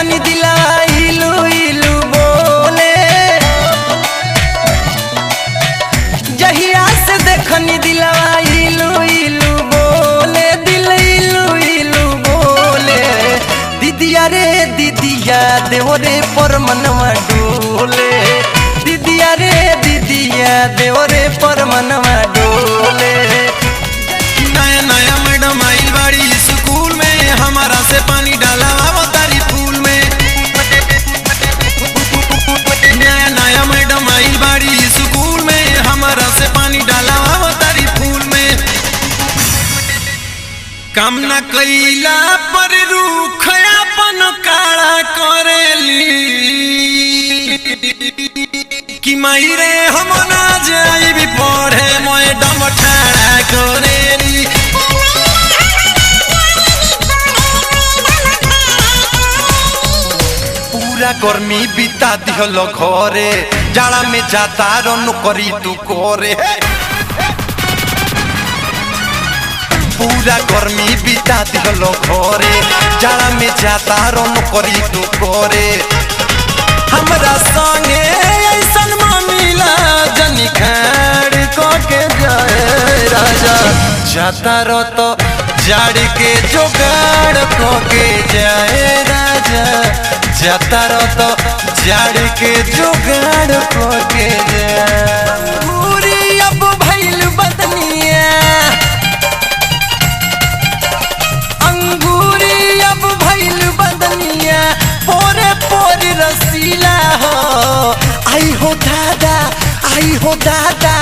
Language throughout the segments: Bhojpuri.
देखनी दिला इलू इलू बोले, जहिया से देखनी दिला इलू इलू बोले, दिल इलू इलू बोले। दीदिया रे दीदिया देवरे पर मनवा डोले, दीदिया रे दीदिया देवरे पर मनवा डोले। नया नया मैडम आइल बाड़ी स्कूल में, हमारा से पानी डाला तारी फूल में। नया नया मैडम आइल बाड़ी स्कूल में, हमारा से पानी डाला तारी फूल में। काम न कैला पर रूख अपन काला करेली, कि माई रे हम ना जाई भी पढ़े मैडम ठाड़ा करेली। पूरा गर्मी बिता दिहलो घरे, जाड़ा में जाता रन करी तू करे। पूरा गर्मी बिता दिहलो घरे, जाड़ा में जाता रन करी तू करे। हमरा संगे ऐसन मामिला जनी खाड़ के जाए राजा, जाता रो तो जाड़ के जोगाड़ के जाए राजा, जाता रो तो जाड़ के जोगाड़ के जाए। पूरी अब भइल बदनिया अंगूरी, अब भइल बदनिया पोरे पोरी रसीला हो। आई हो दादा, आई हो दादा,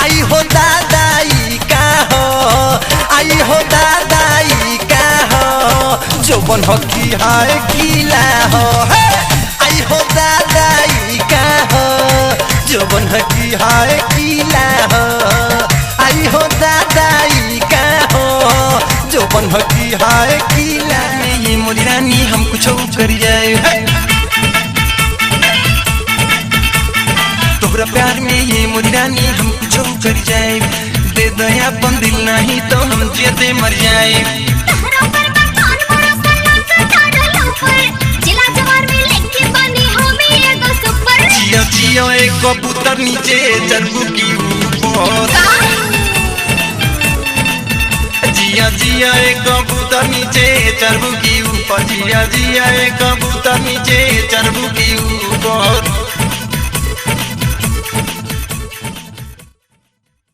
आई हो दादा ई का हो, आई हो दादा ई का हो, जौवन हो की हाय गीला हो। आई हो दादा ई का हो, जौवन हो की हाय गीला हो। आई हो दादा ई का हो, जौवन हो की हाय गीला। ये मोरी रानी हम कुछ कर जाए, तोहरा प्यार में ये मोरी रानी हम कुछ कर जाए। दे दया अपन दिल नहीं तो हम जेते मर जाए। जियो जियो एक कबूतर नीचे चरबू की ऊपर, जिया जिया एक कबूतर नीचे चरबू की ऊपर, जिया जिया एक कबूतर नीचे चरबू की ऊपर।